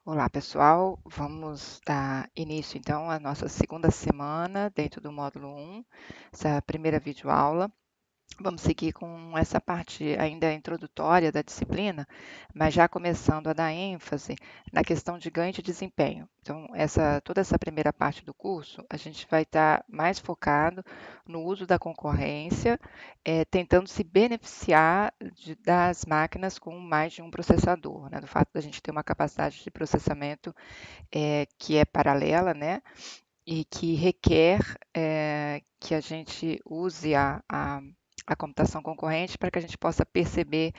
Olá, pessoal. Vamos dar início, então, à nossa segunda semana dentro do módulo 1, essa primeira videoaula. Vamos seguir com essa parte ainda introdutória da disciplina, mas já começando a dar ênfase na questão de ganho de desempenho. Então, toda essa primeira parte do curso, a gente vai estar mais focado no uso da concorrência, tentando se beneficiar das máquinas com mais de um processador, né? Do fato da gente ter uma capacidade de processamento que é paralela, né? E que requer que a gente use a computação concorrente para que a gente possa perceber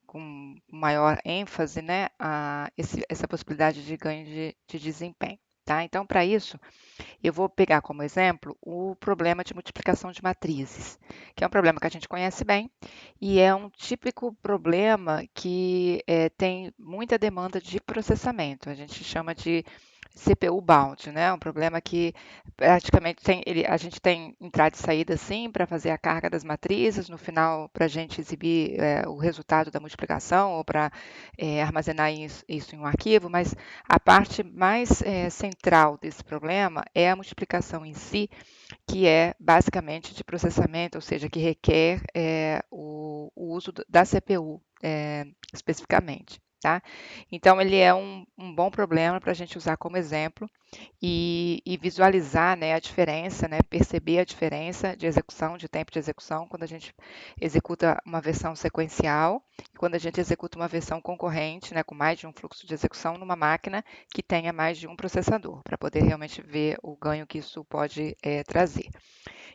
com maior ênfase, né, essa possibilidade de ganho de desempenho. Tá? Então, para isso, eu vou pegar como exemplo o problema de multiplicação de matrizes, que é um problema que a gente conhece bem e é um típico problema que tem muita demanda de processamento. A gente chama de CPU bound, né? Um problema que praticamente a gente tem entrada e saída sim para fazer a carga das matrizes, no final para a gente exibir o resultado da multiplicação ou para armazenar isso em um arquivo, mas a parte mais central desse problema é a multiplicação em si, que é basicamente de processamento, ou seja, que requer o uso da CPU especificamente. Tá? Então, ele é um bom problema para a gente usar como exemplo e visualizar, né, a diferença, né, perceber a diferença de execução, de tempo de execução, quando a gente executa uma versão sequencial e quando a gente executa uma versão concorrente, né, com mais de um fluxo de execução numa máquina que tenha mais de um processador, para poder realmente ver o ganho que isso pode trazer.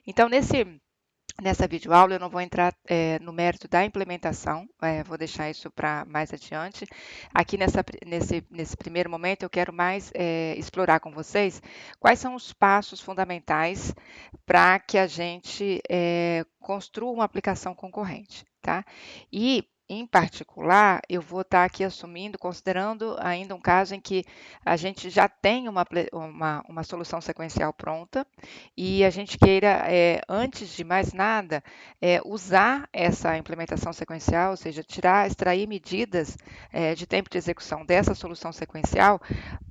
Então, nessa videoaula eu não vou entrar no mérito da implementação, vou deixar isso para mais adiante. Aqui nesse primeiro momento eu quero mais explorar com vocês quais são os passos fundamentais para que a gente construa uma aplicação concorrente, tá? E em particular, eu vou estar aqui assumindo, considerando ainda um caso em que a gente já tem uma solução sequencial pronta e a gente queira, antes de mais nada, usar essa implementação sequencial, ou seja, extrair medidas de tempo de execução dessa solução sequencial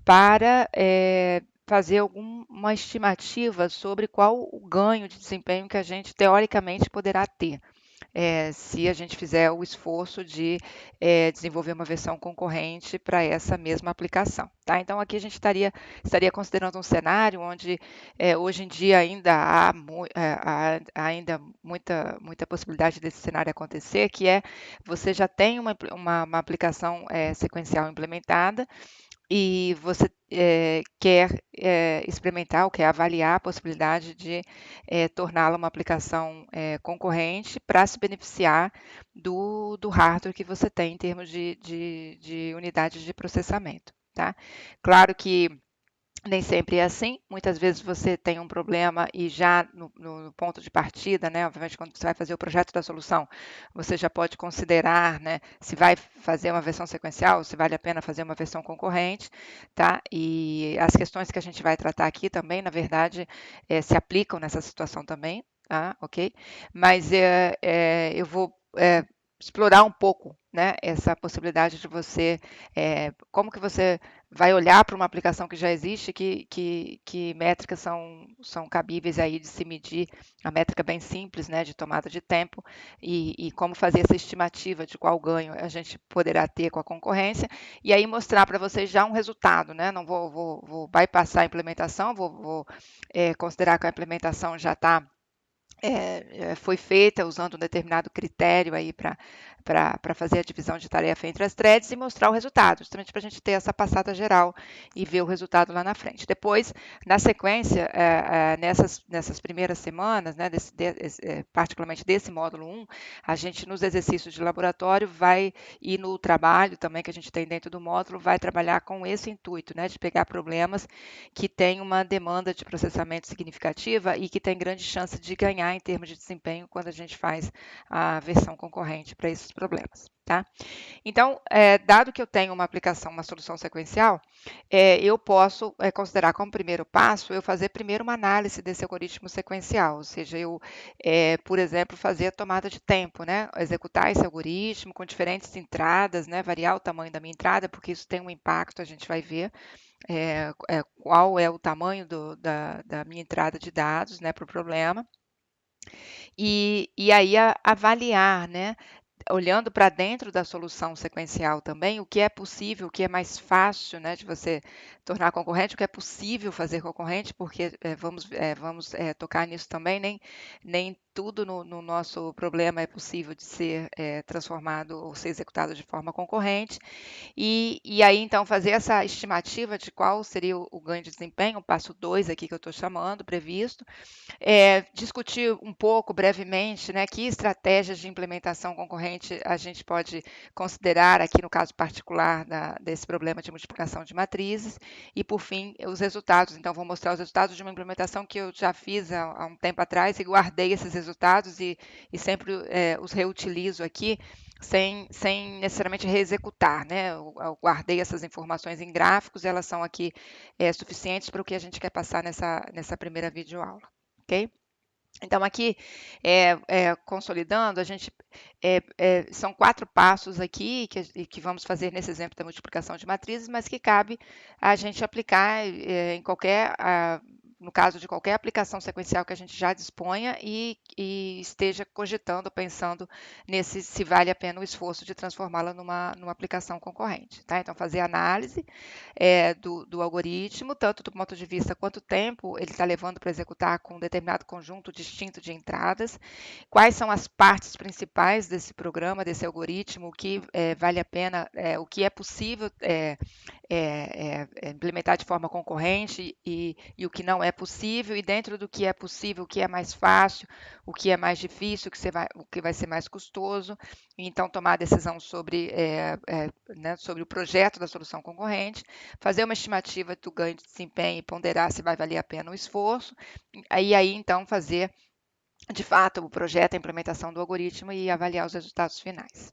para fazer alguma estimativa sobre qual o ganho de desempenho que a gente teoricamente poderá ter se a gente fizer o esforço de desenvolver uma versão concorrente para essa mesma aplicação. Tá? Então, aqui a gente estaria considerando um cenário onde hoje em dia ainda há ainda muita possibilidade desse cenário acontecer, que é você já tem uma aplicação sequencial implementada, e você quer experimentar ou quer avaliar a possibilidade de torná-la uma aplicação concorrente para se beneficiar do hardware que você tem em termos de unidades de processamento. Tá? Claro que nem sempre é assim, muitas vezes você tem um problema e já no ponto de partida, né, obviamente quando você vai fazer o projeto da solução, você já pode considerar, né, se vai fazer uma versão sequencial, se vale a pena fazer uma versão concorrente, tá? E as questões que a gente vai tratar aqui também, na verdade, se aplicam nessa situação também, tá? Ok? Mas eu vou explorar um pouco, né, essa possibilidade de você, como que você vai olhar para uma aplicação que já existe, que métricas são cabíveis aí de se medir, a métrica bem simples, né, de tomada de tempo, e como fazer essa estimativa de qual ganho a gente poderá ter com a concorrência, e aí mostrar para vocês já um resultado, né, não vou bypassar a implementação, vou considerar que a implementação já está foi feita usando um determinado critério aí para fazer a divisão de tarefa entre as threads e mostrar o resultado, justamente para a gente ter essa passada geral e ver o resultado lá na frente. Depois, na sequência, nessas primeiras semanas, né, particularmente desse módulo 1, a gente nos exercícios de laboratório vai, e no trabalho também que a gente tem dentro do módulo, vai trabalhar com esse intuito, né, de pegar problemas que têm uma demanda de processamento significativa e que tem grande chance de ganhar em termos de desempenho quando a gente faz a versão concorrente para esses problemas. tá? Então, dado que eu tenho uma aplicação, uma solução sequencial, eu posso considerar como primeiro passo eu fazer primeiro uma análise desse algoritmo sequencial, ou seja, eu, por exemplo, fazer a tomada de tempo, né? Executar esse algoritmo com diferentes entradas, né? Variar o tamanho da minha entrada, porque isso tem um impacto, a gente vai ver qual é o tamanho da minha entrada de dados, né, para o problema. E aí avaliar, né, olhando para dentro da solução sequencial também, o que é possível, o que é mais fácil, né, de você tornar concorrente, o que é possível fazer concorrente, porque vamos tocar nisso também, nem tudo no nosso problema é possível de ser transformado ou ser executado de forma concorrente. E aí, então, fazer essa estimativa de qual seria o ganho de desempenho, o passo 2 aqui que eu estou chamando, previsto, discutir um pouco brevemente, né, que estratégias de implementação concorrente a gente pode considerar aqui no caso particular desse problema de multiplicação de matrizes e, por fim, os resultados. Então, vou mostrar os resultados de uma implementação que eu já fiz há um tempo atrás e guardei esses resultados e sempre os reutilizo aqui sem necessariamente reexecutar, né? Eu guardei essas informações em gráficos, elas são aqui suficientes para o que a gente quer passar nessa primeira videoaula. Ok? Então, aqui, consolidando, a gente são 4 passos aqui que vamos fazer nesse exemplo da multiplicação de matrizes, mas que cabe a gente aplicar em no caso de qualquer aplicação sequencial que a gente já disponha e esteja cogitando, pensando se vale a pena o esforço de transformá-la numa aplicação concorrente. Tá? Então, fazer análise do algoritmo, tanto do ponto de vista quanto tempo ele está levando para executar com um determinado conjunto distinto de entradas, quais são as partes principais desse programa, desse algoritmo, o que vale a pena, o que é possível implementar de forma concorrente e o que não é possível, e dentro do que é possível, o que é mais fácil, o que é mais difícil, o que vai ser mais custoso, e então tomar a decisão né, sobre o projeto da solução concorrente, fazer uma estimativa do ganho de desempenho e ponderar se vai valer a pena o esforço, aí então fazer de fato o projeto, a implementação do algoritmo e avaliar os resultados finais.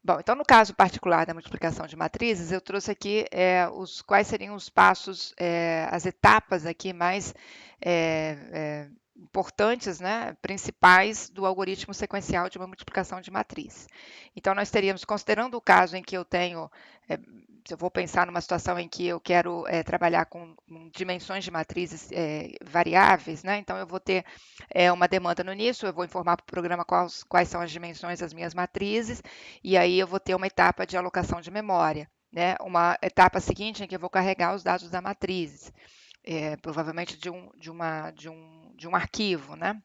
Bom, então no caso particular da multiplicação de matrizes, eu trouxe aqui quais seriam os passos, as etapas aqui mais importantes, né, principais do algoritmo sequencial de uma multiplicação de matriz. Então nós teríamos, considerando o caso em que eu tenho, eu vou pensar numa situação em que eu quero trabalhar com dimensões de matrizes variáveis, né, então eu vou ter uma demanda no início, eu vou informar para o programa quais são as dimensões das minhas matrizes, e aí eu vou ter uma etapa de alocação de memória, né? Uma etapa seguinte em que eu vou carregar os dados da matriz, provavelmente de um arquivo, né?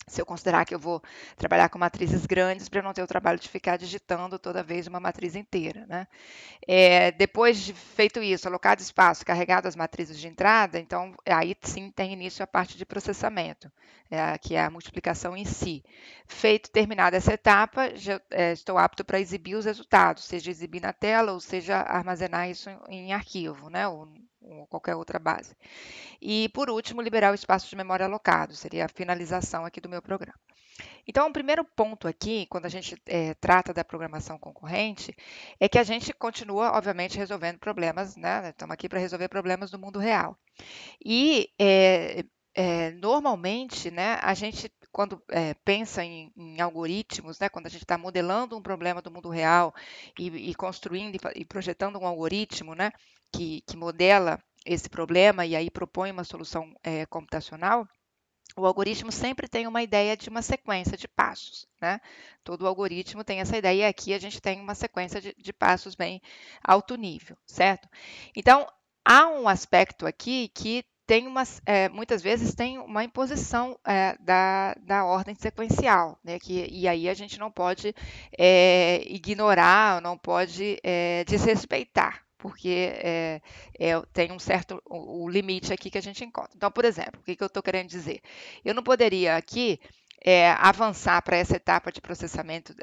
Se eu considerar que eu vou trabalhar com matrizes grandes, para eu não ter o trabalho de ficar digitando toda vez uma matriz inteira, né? Depois de feito isso, alocado espaço, carregado as matrizes de entrada, então aí sim tem início a parte de processamento, que é a multiplicação em si. Terminada essa etapa, já estou apto para exibir os resultados, seja exibir na tela ou seja armazenar isso em arquivo, né? Ou qualquer outra base. E, por último, liberar o espaço de memória alocado, seria a finalização aqui do meu programa. Então, o primeiro ponto aqui, quando a gente trata da programação concorrente, é que a gente continua, obviamente, resolvendo problemas, né? Estamos aqui para resolver problemas do mundo real. E, normalmente, né, a gente, quando pensa em algoritmos, né, quando a gente está modelando um problema do mundo real e construindo e projetando um algoritmo, né, que modela esse problema e aí propõe uma solução computacional, o algoritmo sempre tem uma ideia de uma sequência de passos, né? Todo algoritmo tem essa ideia e aqui a gente tem uma sequência de passos bem alto nível, certo? Então, há um aspecto aqui que tem muitas vezes tem uma imposição da ordem sequencial, né? E aí a gente não pode ignorar, não pode desrespeitar, porque tem um certo o limite aqui que a gente encontra. Então, por exemplo, o que eu estou querendo dizer? Eu não poderia aqui avançar para essa etapa de processamento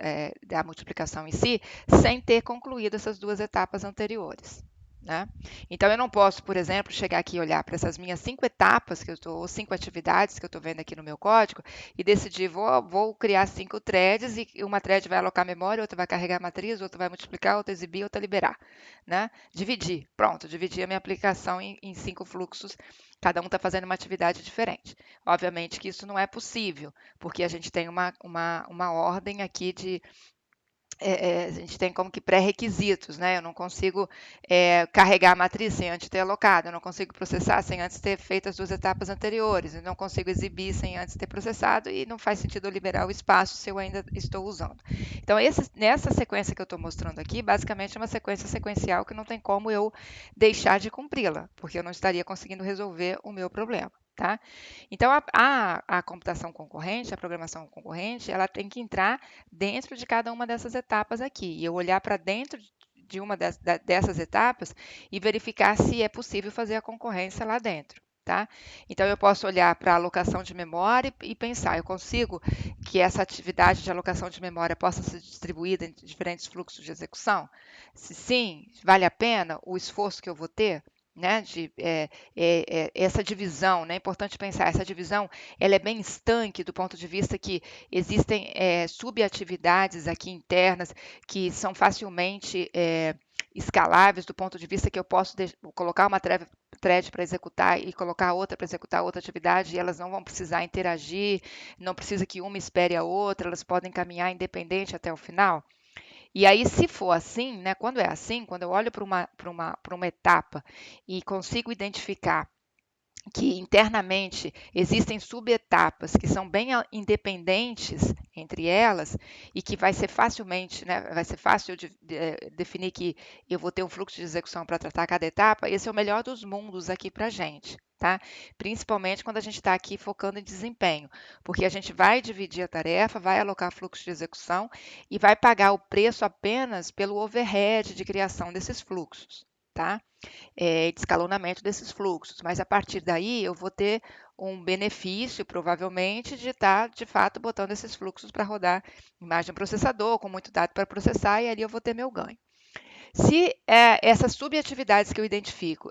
da multiplicação em si, sem ter concluído essas duas etapas anteriores. né? Então, eu não posso, por exemplo, chegar aqui e olhar para essas minhas 5 etapas que eu estou, ou 5 atividades que eu estou vendo aqui no meu código e decidir, vou criar 5 threads e uma thread vai alocar memória, outra vai carregar a matriz, outra vai multiplicar, outra exibir, outra liberar, né? Dividir, pronto, dividir a minha aplicação em 5 fluxos, cada um está fazendo uma atividade diferente. Obviamente que isso não é possível, porque a gente tem uma ordem aqui de a gente tem como que pré-requisitos, né? Eu não consigo carregar a matriz sem antes ter alocado, eu não consigo processar sem antes ter feito as 2 etapas anteriores, eu não consigo exibir sem antes ter processado e não faz sentido eu liberar o espaço se eu ainda estou usando. Então, nessa sequência que eu estou mostrando aqui, basicamente é uma sequência sequencial que não tem como eu deixar de cumpri-la, porque eu não estaria conseguindo resolver o meu problema. Tá? Então, a computação concorrente, a programação concorrente, ela tem que entrar dentro de cada uma dessas etapas aqui. E eu olhar para dentro de uma dessas etapas e verificar se é possível fazer a concorrência lá dentro. Tá? Então, eu posso olhar para a alocação de memória e pensar, eu consigo que essa atividade de alocação de memória possa ser distribuída em diferentes fluxos de execução? Se sim, vale a pena o esforço que eu vou ter? Né, essa divisão, né, é importante pensar, essa divisão ela é bem estanque do ponto de vista que existem subatividades aqui internas que são facilmente escaláveis do ponto de vista que eu posso colocar uma thread para executar e colocar outra para executar outra atividade e elas não vão precisar interagir, não precisa que uma espere a outra, elas podem caminhar independente até o final. E aí, se for assim, né, quando é assim, quando eu olho para uma etapa e consigo identificar que internamente existem subetapas que são bem independentes entre elas e que vai ser facilmente, né, vai ser fácil de definir que eu vou ter um fluxo de execução para tratar cada etapa, esse é o melhor dos mundos aqui para a gente. Tá? Principalmente quando a gente está aqui focando em desempenho, porque a gente vai dividir a tarefa, vai alocar fluxo de execução e vai pagar o preço apenas pelo overhead de criação desses fluxos. Tá? De escalonamento desses fluxos, mas a partir daí eu vou ter um benefício, provavelmente, de estar, de fato, botando esses fluxos para rodar em mais de um processador, com muito dado para processar, e ali eu vou ter meu ganho. Se essas subatividades que eu identifico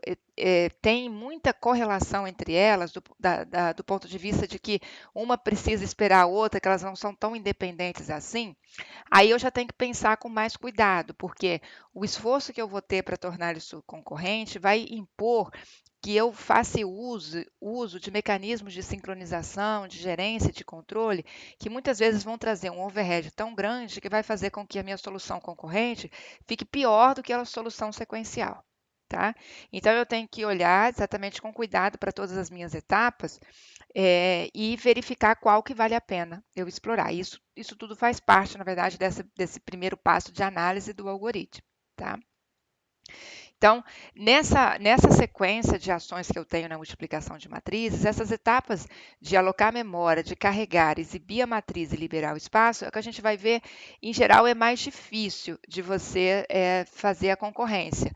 têm muita correlação entre elas, do ponto de vista de que uma precisa esperar a outra, que elas não são tão independentes assim, aí eu já tenho que pensar com mais cuidado, porque o esforço que eu vou ter para tornar isso concorrente vai impor que eu faça uso de mecanismos de sincronização, de gerência, de controle, que muitas vezes vão trazer um overhead tão grande que vai fazer com que a minha solução concorrente fique pior do que a solução sequencial. Tá? Então, eu tenho que olhar exatamente com cuidado para todas as minhas etapas e verificar qual que vale a pena eu explorar. Isso tudo faz parte, na verdade, desse primeiro passo de análise do algoritmo. Tá? Então, nessa sequência de ações que eu tenho na multiplicação de matrizes, essas etapas de alocar memória, de carregar, exibir a matriz e liberar o espaço, é o que a gente vai ver, em geral, é mais difícil de você fazer a concorrência.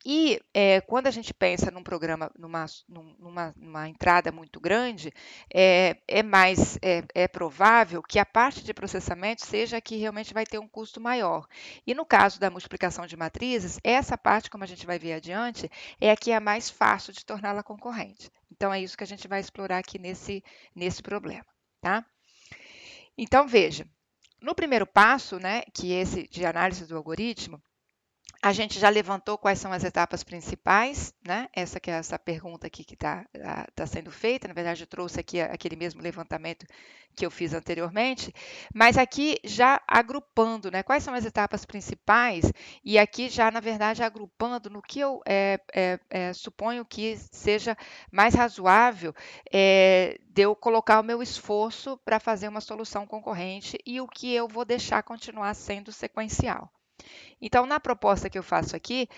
E quando a gente pensa num programa, numa entrada muito grande, é provável que a parte de processamento seja a que realmente vai ter um custo maior. E no caso da multiplicação de matrizes, essa parte, como a gente vai ver adiante, é a que é mais fácil de torná-la concorrente. Então, é isso que a gente vai explorar aqui nesse problema. Tá? Então, veja, no primeiro passo, né, que é esse de análise do algoritmo, a gente já levantou quais são as etapas principais, né? Essa que é essa pergunta aqui que tá sendo feita. Na verdade, eu trouxe aqui aquele mesmo levantamento que eu fiz anteriormente, mas aqui já agrupando, né? Quais são as etapas principais? E aqui já, na verdade, agrupando no que eu suponho que seja mais razoável de eu colocar o meu esforço para fazer uma solução concorrente e o que eu vou deixar continuar sendo sequencial. Então, na proposta que eu faço aqui,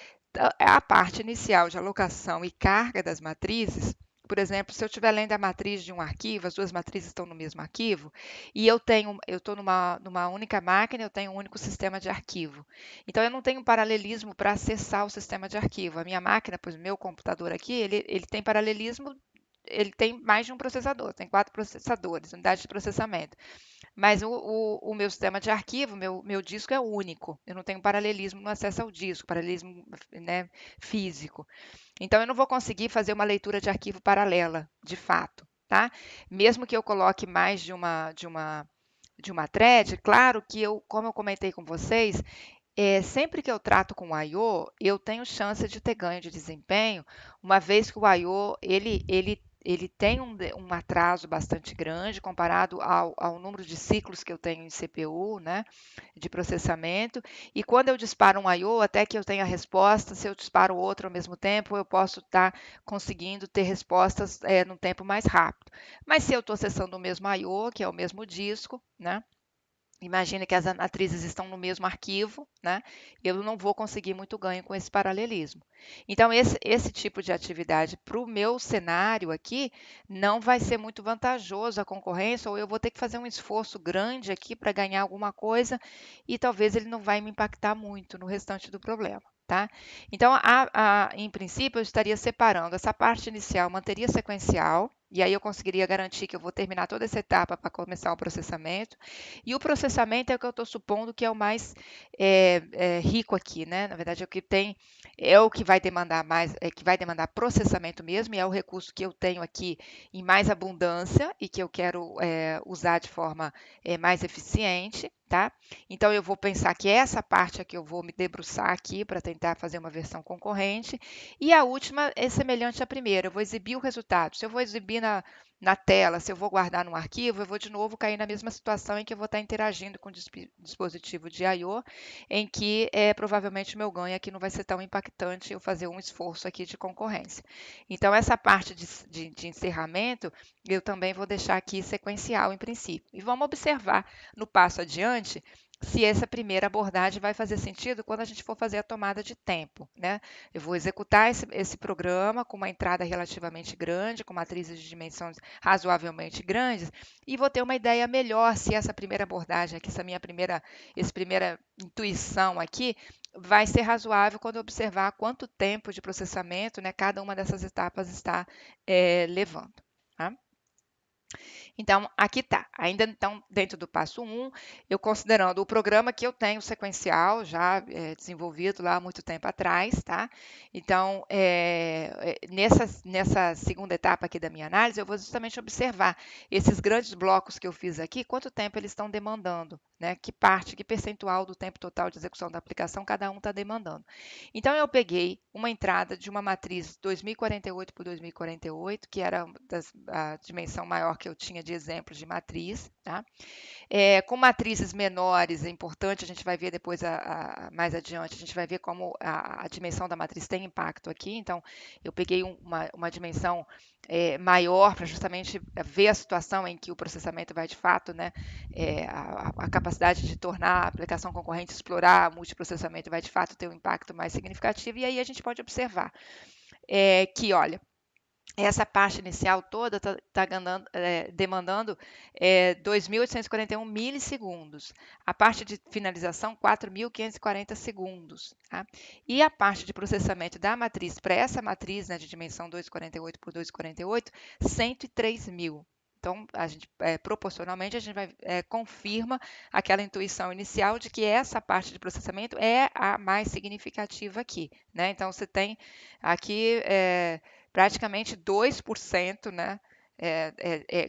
a parte inicial de alocação e carga das matrizes, por exemplo, se eu estiver lendo a matriz de um arquivo, as duas matrizes estão no mesmo arquivo, e eu estou numa única máquina, eu tenho um único sistema de arquivo. Então, eu não tenho paralelismo para acessar o sistema de arquivo. A minha máquina, pois meu computador aqui, ele tem paralelismo ele tem mais de um processador, tem 4 processadores, unidades de processamento. Mas o meu sistema de arquivo, meu disco é único. Eu não tenho paralelismo no acesso ao disco, paralelismo, né, físico. Então, eu não vou conseguir fazer uma leitura de arquivo paralela, de fato, tá? Mesmo que eu coloque mais de uma thread, claro que como eu comentei com vocês, sempre que eu trato com o I/O, eu tenho chance de ter ganho de desempenho, uma vez que o I/O ele tem um atraso bastante grande comparado ao número de ciclos que eu tenho em CPU, né, de processamento. E quando eu disparo um I/O, até que eu tenha a resposta, se eu disparo outro ao mesmo tempo, eu posso estar conseguindo ter respostas num tempo mais rápido. Mas se eu estou acessando o mesmo I/O, que é o mesmo disco, né? Imagine que as matrizes estão no mesmo arquivo, né? Eu não vou conseguir muito ganho com esse paralelismo. Então, esse tipo de atividade para o meu cenário aqui não vai ser muito vantajoso a concorrência, ou eu vou ter que fazer um esforço grande aqui para ganhar alguma coisa e talvez ele não vai me impactar muito no restante do problema. Tá? Então, em princípio, eu estaria separando essa parte inicial, manteria sequencial, e aí eu conseguiria garantir que eu vou terminar toda essa etapa para começar o processamento. E o processamento é o que eu estou supondo que é o mais rico aqui, né? Na verdade, é o que vai demandar mais, que vai demandar processamento mesmo, e é o recurso que eu tenho aqui em mais abundância e que eu quero usar de forma mais eficiente. Tá? Então, eu vou pensar que essa parte aqui eu vou me debruçar aqui para tentar fazer uma versão concorrente. E a última é semelhante à primeira, eu vou exibir o resultado. Se eu vou exibir na tela, se eu vou guardar num arquivo, eu vou de novo cair na mesma situação em que eu vou estar interagindo com o dispositivo de I/O, em que provavelmente o meu ganho aqui não vai ser tão impactante eu fazer um esforço aqui de concorrência. Então, essa parte de encerramento, eu também vou deixar aqui sequencial em princípio. E vamos observar no passo adiante se essa primeira abordagem vai fazer sentido quando a gente for fazer a tomada de tempo, né? Eu vou executar esse programa com uma entrada relativamente grande, com matrizes de dimensões razoavelmente grandes, e vou ter uma ideia melhor se essa primeira abordagem aqui, essa primeira intuição aqui, vai ser razoável quando eu observar quanto tempo de processamento, né, cada uma dessas etapas está levando. Tá? Então, aqui está. Ainda então, dentro do passo 1, eu considerando o programa que eu tenho sequencial, já desenvolvido lá há muito tempo atrás, tá? Então, nessa segunda etapa aqui da minha análise, eu vou justamente observar esses grandes blocos que eu fiz aqui, quanto tempo eles estão demandando, né? Que percentual do tempo total de execução da aplicação cada um está demandando. Então, eu peguei uma entrada de uma matriz 2048 por 2048, que era a dimensão maior que eu tinha de exemplos de matriz. Tá? Com matrizes menores, é importante, a gente vai ver depois, mais adiante, a gente vai ver como a dimensão da matriz tem impacto aqui. Então, eu peguei uma dimensão maior para justamente ver a situação em que o processamento vai de fato, né, a capacidade de tornar a aplicação concorrente, explorar multiprocessamento vai de fato ter um impacto mais significativo, e aí a gente pode observar que, olha, essa parte inicial toda está demandando 2.841 milissegundos. A parte de finalização, 4.540 segundos. Tá? E a parte de processamento da matriz, para essa matriz, né, de dimensão 248 por 248, 103 mil. Então, proporcionalmente, a gente confirma aquela intuição inicial de que essa parte de processamento é a mais significativa aqui. Né? Então, você tem aqui praticamente 2%, né?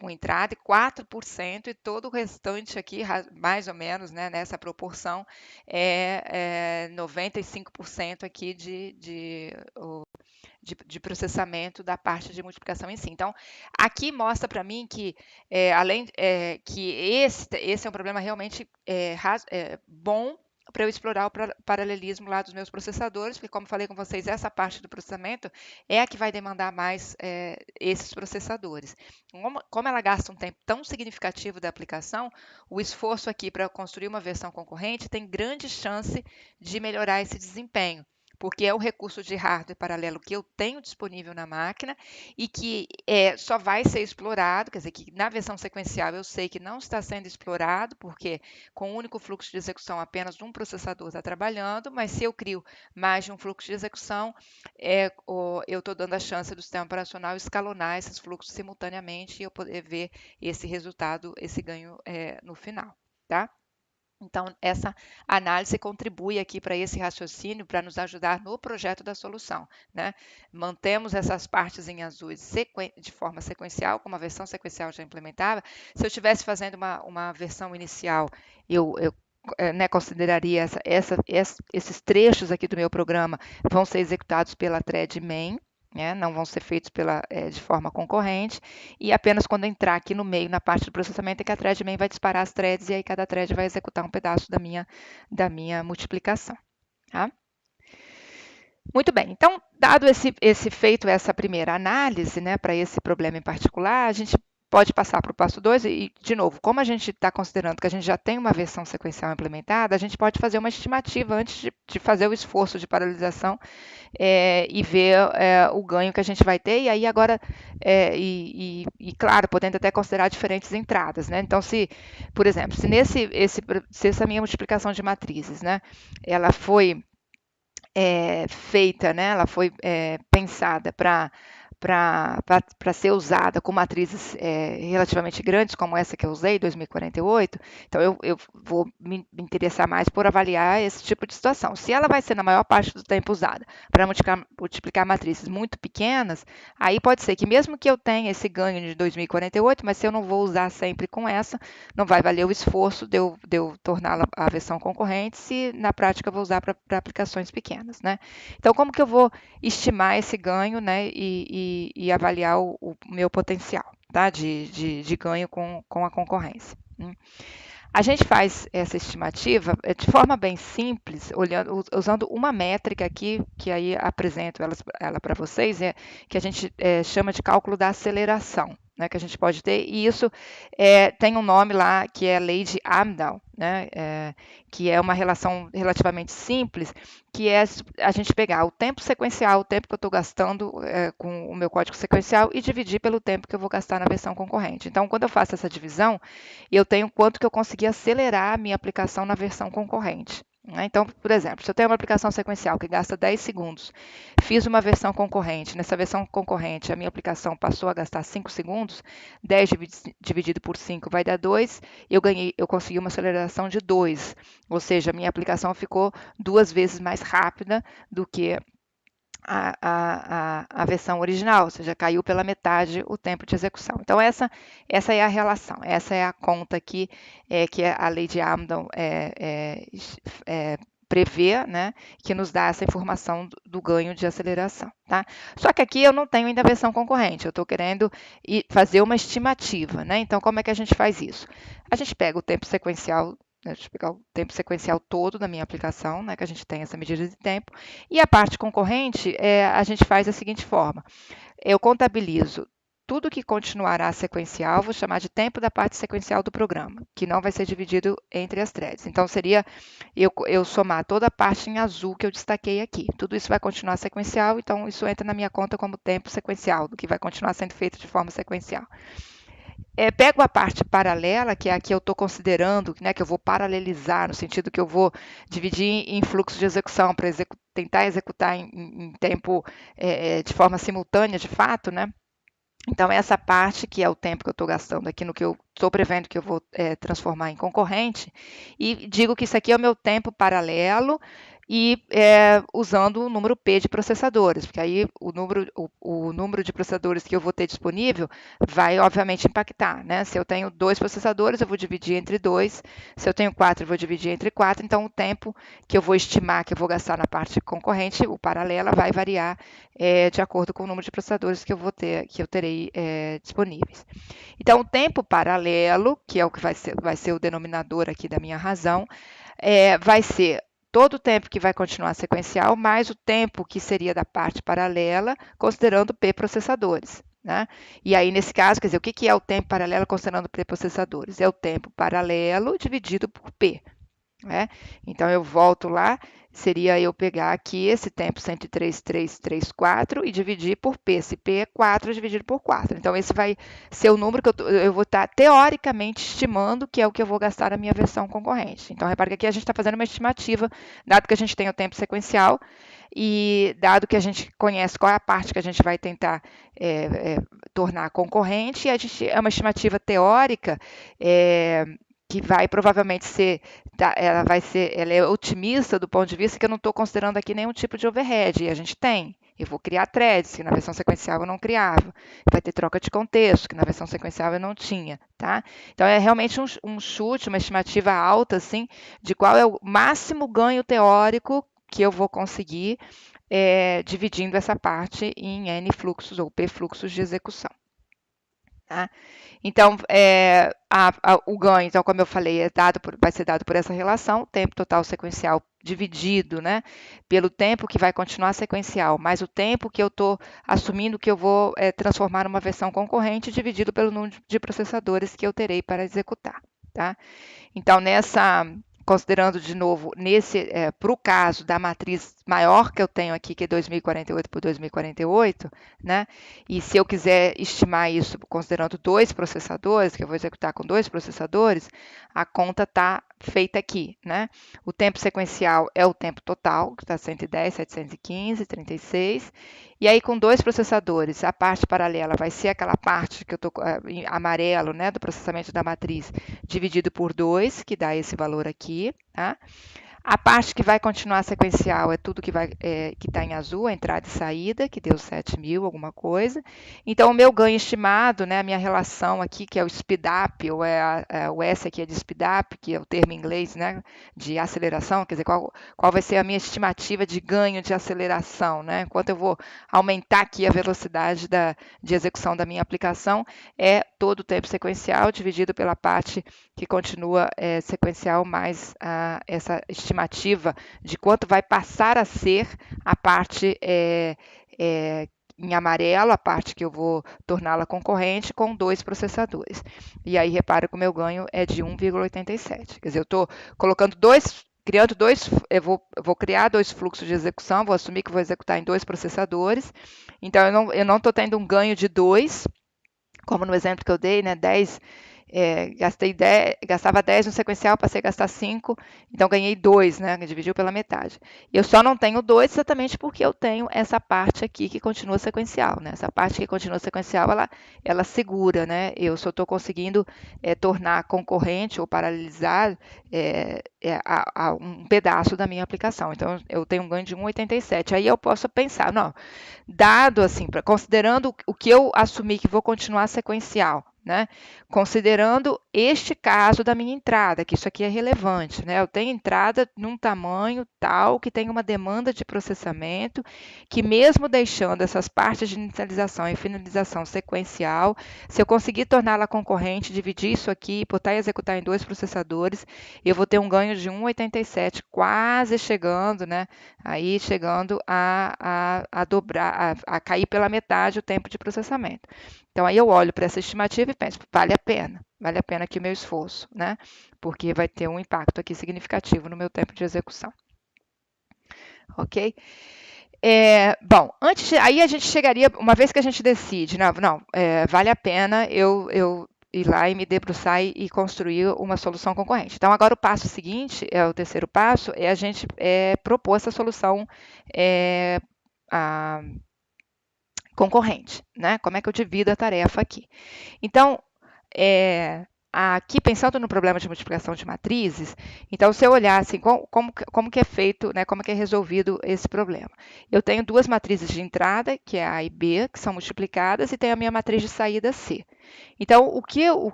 Com entrada e 4%, e todo o restante aqui, mais ou menos, né, nessa proporção, 95% aqui de processamento da parte de multiplicação em si. Então, aqui mostra para mim que, além que esse é um problema realmente bom para eu explorar o paralelismo lá dos meus processadores, porque, como falei com vocês, essa parte do processamento é a que vai demandar mais esses processadores. Como ela gasta um tempo tão significativo da aplicação, o esforço aqui para construir uma versão concorrente tem grande chance de melhorar esse desempenho. porque é o recurso de hardware paralelo que eu tenho disponível na máquina e que só vai ser explorado, quer dizer, que na versão sequencial eu sei que não está sendo explorado, porque com o único fluxo de execução apenas um processador está trabalhando, mas se eu crio mais de um fluxo de execução, eu estou dando a chance do sistema operacional escalonar esses fluxos simultaneamente e eu poder ver esse resultado, esse ganho no final, tá? Então, essa análise contribui aqui para esse raciocínio, para nos ajudar no projeto da solução, né? Mantemos essas partes em azul de forma sequencial, com uma versão sequencial já implementada. Se eu estivesse fazendo uma versão inicial, eu consideraria esses trechos aqui do meu programa vão ser executados pela thread main, né? Não vão ser feitos de forma concorrente, e apenas quando entrar aqui no meio, na parte do processamento, é que a thread main vai disparar as threads, e aí cada thread vai executar um pedaço da minha multiplicação. Tá? Muito bem, então, dado esse feito, essa primeira análise, né, para esse problema em particular, a gente pode passar para o passo 2 e, de novo, como a gente está considerando que a gente já tem uma versão sequencial implementada, a gente pode fazer uma estimativa antes de fazer o esforço de paralelização e ver o ganho que a gente vai ter, e aí agora, claro, podendo até considerar diferentes entradas, né? Então, por exemplo, se essa minha multiplicação de matrizes, né, ela foi feita, né, ela foi pensada para ser usada com matrizes relativamente grandes, como essa que eu usei, 2048, então eu vou me interessar mais por avaliar esse tipo de situação. Se ela vai ser, na maior parte do tempo, usada para multiplicar matrizes muito pequenas, aí pode ser que mesmo que eu tenha esse ganho de 2048, mas se eu não vou usar sempre com essa, não vai valer o esforço de eu torná-la a versão concorrente, se na prática eu vou usar para aplicações pequenas, né? Então, como que eu vou estimar esse ganho, né, e avaliar o meu potencial, tá, de ganho com a concorrência? A gente faz essa estimativa de forma bem simples, usando uma métrica aqui, que aí apresento ela para vocês, que a gente chama de cálculo da aceleração, né, que a gente pode ter, e isso tem um nome lá, que é a lei de Amdahl, né, que é uma relação relativamente simples, que é a gente pegar o tempo sequencial, o tempo que eu estou gastando com o meu código sequencial, e dividir pelo tempo que eu vou gastar na versão concorrente. Então, quando eu faço essa divisão, eu tenho quanto que eu consegui acelerar a minha aplicação na versão concorrente. Então, por exemplo, se eu tenho uma aplicação sequencial que gasta 10 segundos, fiz uma versão concorrente, nessa versão concorrente a minha aplicação passou a gastar 5 segundos, 10 dividido por 5 vai dar 2, eu consegui uma aceleração de 2, ou seja, a minha aplicação ficou 2 vezes mais rápida do que a versão original, ou seja, caiu pela metade o tempo de execução. Então, essa é a relação, essa é a conta aqui que a lei de Amdahl prevê, né, que nos dá essa informação do ganho de aceleração. Tá? Só que aqui eu não tenho ainda a versão concorrente, eu estou querendo fazer uma estimativa. Né? Então, como é que a gente faz isso? A gente pega o tempo sequencial, deixa eu pegar o tempo sequencial todo da minha aplicação, né, que a gente tem essa medida de tempo, e a parte concorrente, a gente faz da seguinte forma: eu contabilizo tudo que continuará sequencial, vou chamar de tempo da parte sequencial do programa, que não vai ser dividido entre as threads. Então, seria eu somar toda a parte em azul que eu destaquei aqui. Tudo isso vai continuar sequencial, então isso entra na minha conta como tempo sequencial, do que vai continuar sendo feito de forma sequencial. Pego a parte paralela, que é a que eu estou considerando, né, que eu vou paralelizar, no sentido que eu vou dividir em fluxo de execução para tentar executar em tempo de forma simultânea, de fato, né? Então, essa parte, que é o tempo que eu estou gastando aqui no que eu estou prevendo que eu vou transformar em concorrente, e digo que isso aqui é o meu tempo paralelo, e usando o número P de processadores, porque aí o número de processadores que eu vou ter disponível vai, obviamente, impactar. Né? Se eu tenho 2 processadores, eu vou dividir entre 2, se eu tenho 4, eu vou dividir entre 4, então o tempo que eu vou estimar que eu vou gastar na parte concorrente, o paralela, vai variar de acordo com o número de processadores que eu terei disponíveis. Então, o tempo paralelo, que é o que vai ser o denominador aqui da minha razão, vai ser todo o tempo que vai continuar sequencial, mais o tempo que seria da parte paralela, considerando P processadores. Né? E aí, nesse caso, quer dizer, o que é o tempo paralelo considerando P processadores? É o tempo paralelo dividido por P. Né? Então, eu volto lá, seria eu pegar aqui esse tempo 103,334 e dividir por P. Se P é 4, dividido por 4. Então, esse vai ser o número que eu vou estar teoricamente estimando que é o que eu vou gastar na minha versão concorrente. Então, repare que aqui a gente está fazendo uma estimativa, dado que a gente tem o tempo sequencial e dado que a gente conhece qual é a parte que a gente vai tentar tornar concorrente, e a gente, é uma estimativa teórica, que vai provavelmente ser, ela é otimista do ponto de vista que eu não estou considerando aqui nenhum tipo de overhead, e a gente tem. Eu vou criar threads, que na versão sequencial eu não criava. Vai ter troca de contexto, que na versão sequencial eu não tinha, tá? Então, é realmente um chute, uma estimativa alta, assim, de qual é o máximo ganho teórico que eu vou conseguir dividindo essa parte em N fluxos ou P fluxos de execução. Tá? Então, o ganho, então, como eu falei, vai ser dado por essa relação, tempo total sequencial dividido, né, pelo tempo que vai continuar sequencial, mais o tempo que eu estou assumindo que eu vou transformar numa versão concorrente, dividido pelo número de processadores que eu terei para executar. Tá? Então, considerando de novo, para o caso da matriz maior que eu tenho aqui, que é 2048 por 2048, né? E se eu quiser estimar isso considerando 2 processadores, que eu vou executar com 2 processadores, a conta está feita aqui, né? O tempo sequencial é o tempo total, que está 110, 715, 36. E aí, com 2 processadores, a parte paralela vai ser aquela parte que eu estou em amarelo, né, do processamento da matriz, dividido por 2, que dá esse valor aqui, tá? A parte que vai continuar sequencial é tudo que está em azul, a entrada e saída, que deu 7.000, alguma coisa. Então, o meu ganho estimado, né, a minha relação aqui, que é o speedup, ou o S aqui é de speedup, que é o termo em inglês, né, de aceleração, quer dizer, qual vai ser a minha estimativa de ganho de aceleração, né? Enquanto eu vou aumentar aqui a velocidade de execução da minha aplicação, é todo o tempo sequencial dividido pela parte que continua sequencial, mais essa estimativa de quanto vai passar a ser a parte em amarelo, a parte que eu vou torná-la concorrente, com 2 processadores. E aí, repara que o meu ganho é de 1,87. Quer dizer, eu estou colocando eu vou criar 2 fluxos de execução, vou assumir que vou executar em 2 processadores. Então, eu não estou tendo um ganho de 2, como no exemplo que eu dei, né, 10, gastava 10 no sequencial, passei a gastar 5, então ganhei 2, né, dividiu pela metade. Eu só não tenho 2 exatamente porque eu tenho essa parte aqui que continua sequencial, né? Essa parte que continua sequencial, ela segura, né? Eu só estou conseguindo tornar concorrente ou paralelizar um pedaço da minha aplicação. Então, eu tenho um ganho de 1,87. Aí eu posso pensar, não, dado assim, considerando o que eu assumi que vou continuar sequencial, né? Considerando este caso da minha entrada, que isso aqui é relevante, né? Eu tenho entrada num tamanho tal que tem uma demanda de processamento, que mesmo deixando essas partes de inicialização e finalização sequencial, se eu conseguir torná-la concorrente, dividir isso aqui, botar e executar em 2 processadores, eu vou ter um ganho de 1,87, quase chegando, né? Aí chegando a dobrar, a cair pela metade o tempo de processamento. Então, aí eu olho para essa estimativa e penso, vale a pena aqui o meu esforço, né? Porque vai ter um impacto aqui significativo no meu tempo de execução. Ok? Bom, aí a gente chegaria, uma vez que a gente decide, não, vale a pena eu ir lá e me debruçar e construir uma solução concorrente. Então, agora o passo seguinte, o terceiro passo, é a gente propor essa solução concorrente, né? Como é que eu divido a tarefa aqui? Então, aqui pensando no problema de multiplicação de matrizes, então se eu olhar assim, como que é feito, né, como que é resolvido esse problema? Eu tenho 2 matrizes de entrada, que é A e B, que são multiplicadas, e tenho a minha matriz de saída C. Então,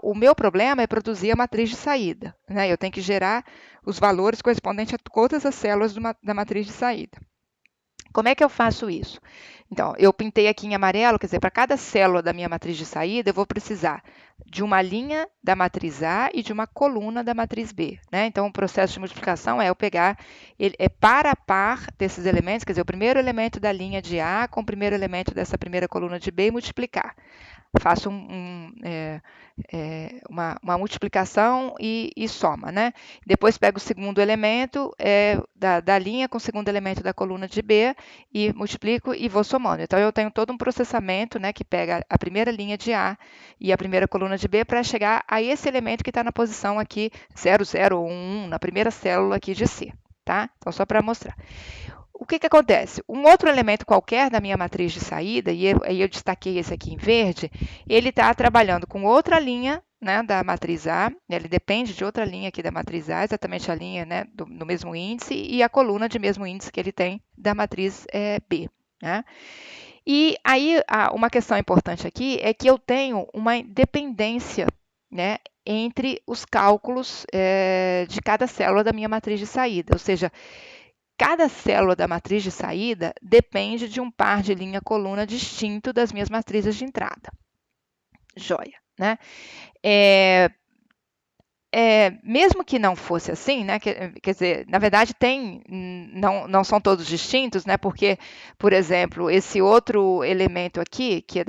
o meu problema é produzir a matriz de saída, né? Eu tenho que gerar os valores correspondentes a todas as células da matriz de saída. Como é que eu faço isso? Então, eu pintei aqui em amarelo, quer dizer, para cada célula da minha matriz de saída, eu vou precisar de uma linha da matriz A e de uma coluna da matriz B, né? Então, o processo de multiplicação é eu pegar par a par desses elementos, quer dizer, o primeiro elemento da linha de A com o primeiro elemento dessa primeira coluna de B e multiplicar. Faço uma multiplicação e soma, né? Depois pego o segundo elemento da linha com o segundo elemento da coluna de B e multiplico e vou somando. Então, eu tenho todo um processamento, né, que pega a primeira linha de A e a primeira coluna de B para chegar a esse elemento que está na posição aqui 0, 0 ou 1, na primeira célula aqui de C, tá? Então, só para mostrar. O que acontece? Um outro elemento qualquer da minha matriz de saída, e aí eu destaquei esse aqui em verde, ele está trabalhando com outra linha, né, da matriz A, ele depende de outra linha aqui da matriz A, exatamente a linha, né, do mesmo índice, e a coluna de mesmo índice que ele tem da matriz B. Né? E aí, uma questão importante aqui é que eu tenho uma dependência, né, entre os cálculos de cada célula da minha matriz de saída, ou seja, cada célula da matriz de saída depende de um par de linha-coluna distinto das minhas matrizes de entrada. Joia, né? Mesmo que não fosse assim, né? Quer dizer, na verdade não são todos distintos, né? Porque, por exemplo, esse outro elemento aqui, que é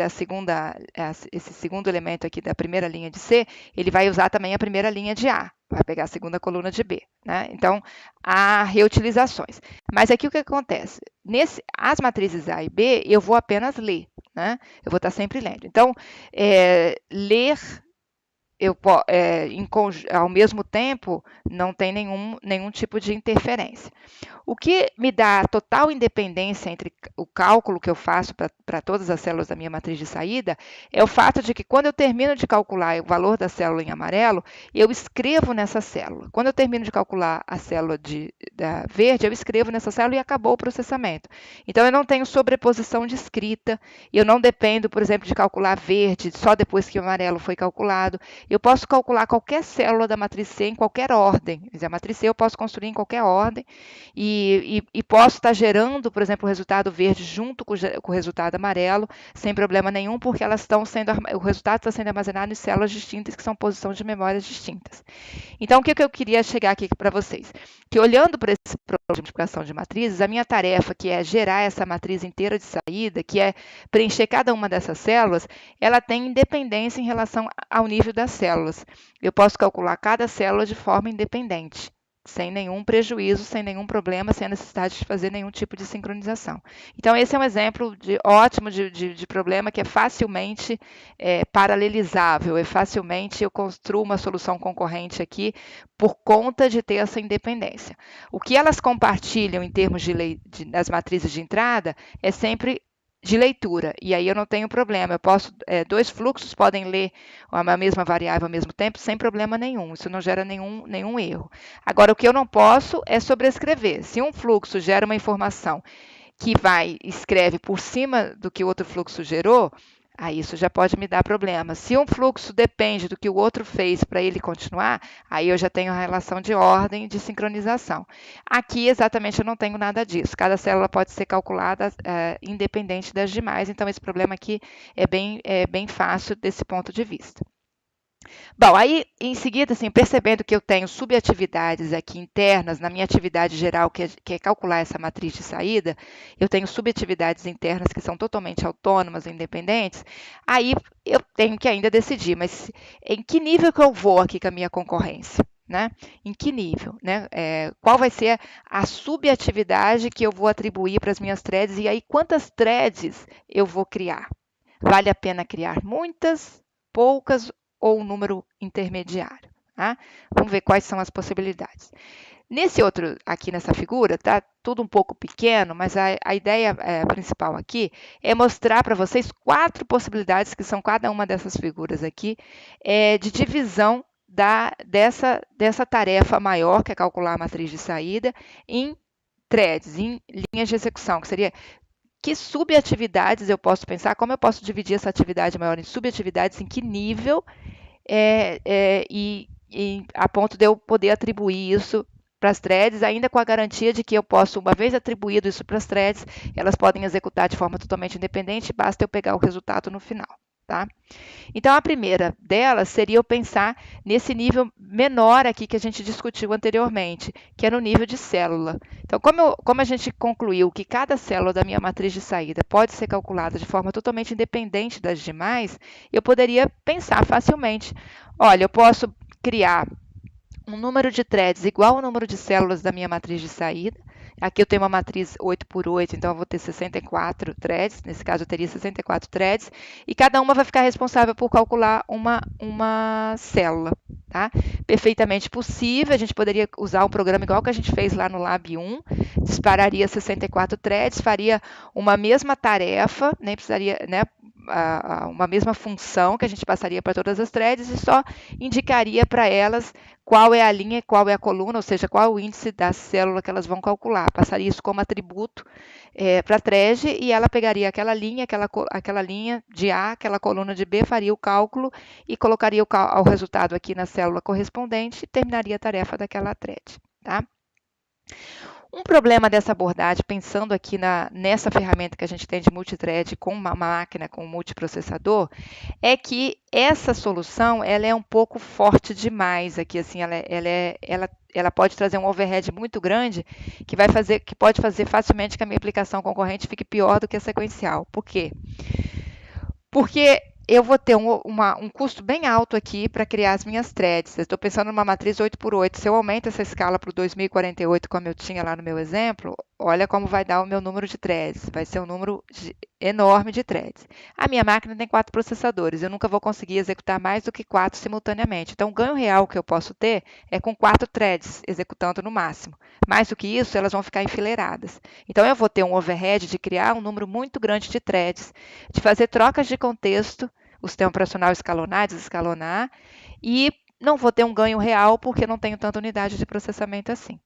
esse segundo elemento aqui da primeira linha de C, ele vai usar também a primeira linha de A, vai pegar a segunda coluna de B, né? Então, há reutilizações. Mas aqui o que acontece? As matrizes A e B, eu vou apenas ler, né? Eu vou estar sempre lendo. Então, ler ao mesmo tempo, não tem nenhum tipo de interferência. O que me dá total independência entre o cálculo que eu faço para todas as células da minha matriz de saída é o fato de que quando eu termino de calcular o valor da célula em amarelo, eu escrevo nessa célula. Quando eu termino de calcular a célula da verde, eu escrevo nessa célula e acabou o processamento. Então, eu não tenho sobreposição de escrita, eu não dependo, por exemplo, de calcular verde só depois que o amarelo foi calculado. Eu posso calcular qualquer célula da matriz C em qualquer ordem. Quer dizer, a matriz C eu posso construir em qualquer ordem e posso estar gerando, por exemplo, o resultado verde junto com o resultado amarelo, sem problema nenhum, porque o resultado está sendo armazenado em células distintas, que são posições de memórias distintas. Então, o que eu queria chegar aqui para vocês? Que olhando para esse problema de multiplicação de matrizes, a minha tarefa, que é gerar essa matriz inteira de saída, que é preencher cada uma dessas células, ela tem independência em relação ao nível das células. Eu posso calcular cada célula de forma independente, sem nenhum prejuízo, sem nenhum problema, sem a necessidade de fazer nenhum tipo de sincronização. Então, esse é um exemplo ótimo de problema que é facilmente paralelizável, facilmente eu construo uma solução concorrente aqui por conta de ter essa independência. O que elas compartilham em termos das matrizes de entrada é sempre de leitura, e aí eu não tenho problema, dois fluxos podem ler a mesma variável ao mesmo tempo sem problema nenhum, isso não gera nenhum erro. Agora, o que eu não posso é sobrescrever. Se um fluxo gera uma informação que escreve por cima do que o outro fluxo gerou, aí isso já pode me dar problema. Se um fluxo depende do que o outro fez para ele continuar, aí eu já tenho a relação de ordem de sincronização. Aqui, exatamente, eu não tenho nada disso. Cada célula pode ser calculada independente das demais, então esse problema aqui é bem fácil desse ponto de vista. Bom, aí em seguida, assim, percebendo que eu tenho subatividades aqui internas na minha atividade geral, que é calcular essa matriz de saída, eu tenho subatividades internas que são totalmente autônomas e independentes, aí eu tenho que ainda decidir, mas em que nível que eu vou aqui com a minha concorrência? Né? Em que nível? Né? Qual vai ser a subatividade que eu vou atribuir para as minhas threads e aí quantas threads eu vou criar? Vale a pena criar muitas, poucas ou um número intermediário? Tá? Vamos ver quais são as possibilidades. Nesse outro, aqui nessa figura, tá tudo um pouco pequeno, mas a ideia principal aqui é mostrar para vocês 4 possibilidades, que são cada uma dessas figuras aqui, de divisão dessa tarefa maior, que é calcular a matriz de saída, em threads, em linhas de execução, que seria que subatividades eu posso pensar, como eu posso dividir essa atividade maior em subatividades, em que nível, e a ponto de eu poder atribuir isso as threads, ainda com a garantia de que eu posso, uma vez atribuído isso para as threads, elas podem executar de forma totalmente independente, basta eu pegar o resultado no final, tá? Então, a primeira delas seria eu pensar nesse nível menor aqui que a gente discutiu anteriormente, que é no nível de célula. Então, como a gente concluiu que cada célula da minha matriz de saída pode ser calculada de forma totalmente independente das demais, eu poderia pensar facilmente, olha, eu posso criar um número de threads igual ao número de células da minha matriz de saída. Aqui eu tenho uma matriz 8 por 8, então eu vou ter 64 threads, nesse caso eu teria 64 threads, e cada uma vai ficar responsável por calcular uma célula. Tá? Perfeitamente possível, a gente poderia usar um programa igual que a gente fez lá no Lab 1, dispararia 64 threads, faria uma mesma tarefa, nem precisaria, né, uma mesma função que a gente passaria para todas as threads e só indicaria para elas qual é a linha e qual é a coluna, ou seja, qual é o índice da célula que elas vão calcular. Passaria isso como atributo para a thread e ela pegaria aquela linha de A, aquela coluna de B, faria o cálculo e colocaria o resultado aqui na célula correspondente e terminaria a tarefa daquela thread. Tá? Um problema dessa abordagem, pensando aqui nessa ferramenta que a gente tem de multithread com uma máquina com multiprocessador, é que essa solução ela é um pouco forte demais aqui, assim, ela pode trazer um overhead muito grande que pode fazer facilmente que a minha aplicação concorrente fique pior do que a sequencial. Por quê? Porque eu vou ter um custo bem alto aqui para criar as minhas threads. Eu estou pensando numa matriz 8 por 8. Se eu aumento essa escala para o 2048, como eu tinha lá no meu exemplo, olha como vai dar o meu número de threads. Vai ser um número enorme de threads. A minha máquina tem 4 processadores. Eu nunca vou conseguir executar mais do que 4 simultaneamente. Então, o ganho real que eu posso ter é com 4 threads executando no máximo. Mais do que isso, elas vão ficar enfileiradas. Então, eu vou ter um overhead de criar um número muito grande de threads, de fazer trocas de contexto, o sistema operacional escalonar, desescalonar, e não vou ter um ganho real porque não tenho tanta unidade de processamento assim.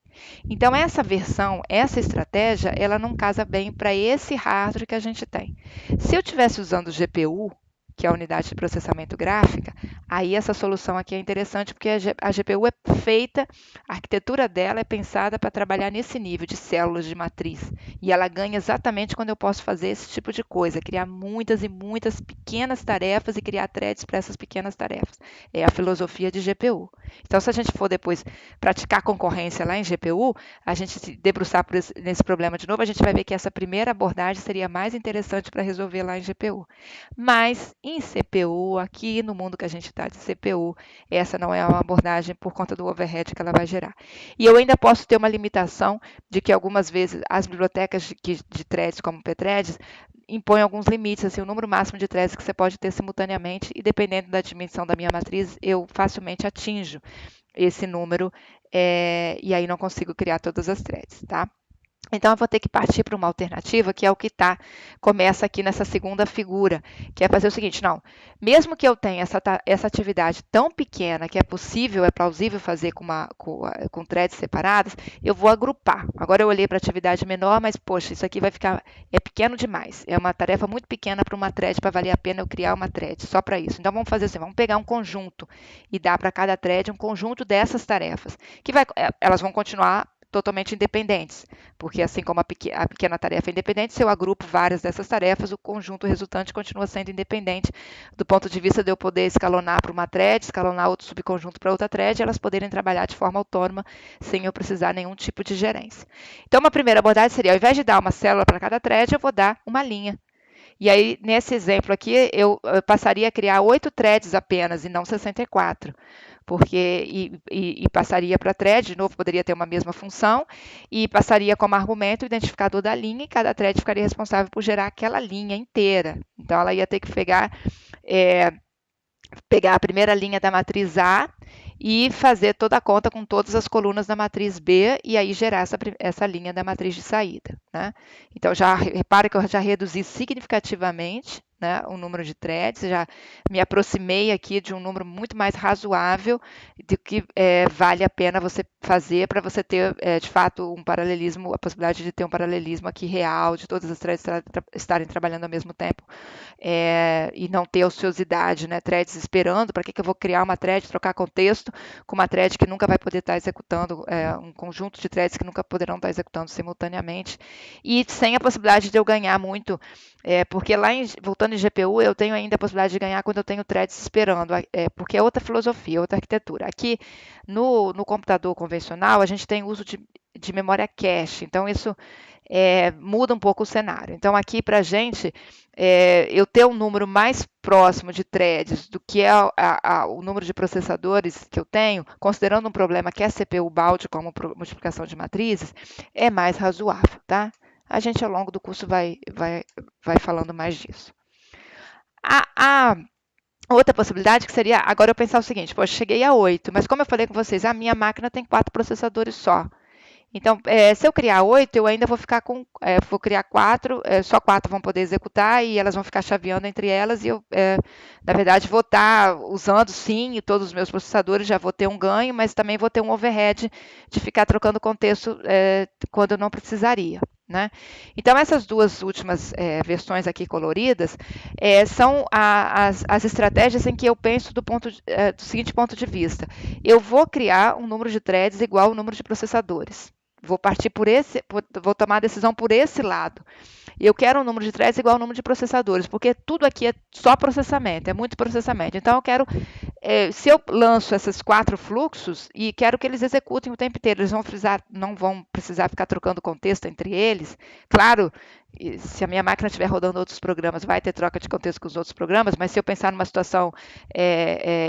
Então, essa estratégia, ela não casa bem para esse hardware que a gente tem. Se eu estivesse usando o GPU, que é a unidade de processamento gráfica, aí essa solução aqui é interessante porque a GPU é feita, a arquitetura dela é pensada para trabalhar nesse nível de células de matriz. E ela ganha exatamente quando eu posso fazer esse tipo de coisa, criar muitas e muitas pequenas tarefas e criar threads para essas pequenas tarefas. É a filosofia de GPU. Então, se a gente for depois praticar concorrência lá em GPU, a gente se debruçar nesse problema de novo, a gente vai ver que essa primeira abordagem seria mais interessante para resolver lá em GPU. Mas em CPU, aqui no mundo que a gente está de CPU, essa não é uma abordagem por conta do overhead que ela vai gerar. E eu ainda posso ter uma limitação de que algumas vezes as bibliotecas de threads, como pthreads, impõem alguns limites, assim, o número máximo de threads que você pode ter simultaneamente, e dependendo da dimensão da minha matriz, eu facilmente atinjo esse número, e aí não consigo criar todas as threads, tá? Então, eu vou ter que partir para uma alternativa, que é o que começa aqui nessa segunda figura, que é fazer o seguinte, não, mesmo que eu tenha essa atividade tão pequena que é possível, é plausível fazer com threads separadas, eu vou agrupar. Agora eu olhei para a atividade menor, mas, poxa, isso aqui é pequeno demais. É uma tarefa muito pequena para uma thread, para valer a pena eu criar uma thread, só para isso. Então, vamos fazer assim, vamos pegar um conjunto e dar para cada thread um conjunto dessas tarefas, elas vão continuar totalmente independentes, porque assim como a pequena tarefa é independente, se eu agrupo várias dessas tarefas, o conjunto resultante continua sendo independente do ponto de vista de eu poder escalonar para uma thread, escalonar outro subconjunto para outra thread, e elas poderem trabalhar de forma autônoma, sem eu precisar nenhum tipo de gerência. Então, uma primeira abordagem seria, ao invés de dar uma célula para cada thread, eu vou dar uma linha. E aí, nesse exemplo aqui, eu passaria a criar 8 threads apenas, e não 64. E passaria para a thread, de novo, poderia ter uma mesma função, e passaria como argumento o identificador da linha, e cada thread ficaria responsável por gerar aquela linha inteira. Então, ela ia ter que pegar a primeira linha da matriz A e fazer toda a conta com todas as colunas da matriz B e aí gerar essa linha da matriz de saída. Né? Então, repara que eu já reduzi significativamente né, o número de threads, já me aproximei aqui de um número muito mais razoável do que vale a pena você fazer para você ter, de fato, um paralelismo, a possibilidade de ter um paralelismo aqui real, de todas as threads estarem trabalhando ao mesmo tempo, e não ter ociosidade, né, threads esperando, para que eu vou criar uma thread, trocar contexto com uma thread que nunca vai poder estar executando, um conjunto de threads que nunca poderão estar executando simultaneamente, e sem a possibilidade de eu ganhar muito, porque lá, voltando em GPU, eu tenho ainda a possibilidade de ganhar quando eu tenho threads esperando, porque é outra filosofia, outra arquitetura. Aqui, no computador convencional, a gente tem uso de memória cache, então isso muda um pouco o cenário. Então, aqui para a gente, eu ter um número mais próximo de threads do que o número de processadores que eu tenho, considerando um problema que é CPU balde, como multiplicação de matrizes, é mais razoável, tá? A gente, ao longo do curso, vai falando mais disso. A outra possibilidade que seria, agora eu pensar o seguinte, poxa, cheguei a 8, mas como eu falei com vocês, a minha máquina tem 4 processadores só. Então, se eu criar 8, eu ainda vou ficar vou criar 4, só 4 vão poder executar e elas vão ficar chaveando entre elas e eu, na verdade, vou estar usando, sim, todos os meus processadores, já vou ter um ganho, mas também vou ter um overhead de ficar trocando contexto quando eu não precisaria, né? Então, essas duas últimas versões aqui coloridas são as estratégias em que eu penso do seguinte ponto de vista. Eu vou criar um número de threads igual ao número de processadores. Vou partir vou tomar a decisão por esse lado. Eu quero um número de threads igual ao número de processadores, porque tudo aqui é só processamento, é muito processamento. Então, eu quero, se eu lanço esses 4 fluxos e quero que eles executem o tempo inteiro, eles não vão precisar ficar trocando contexto entre eles. Claro, se a minha máquina estiver rodando outros programas, vai ter troca de contexto com os outros programas, mas se eu pensar numa situação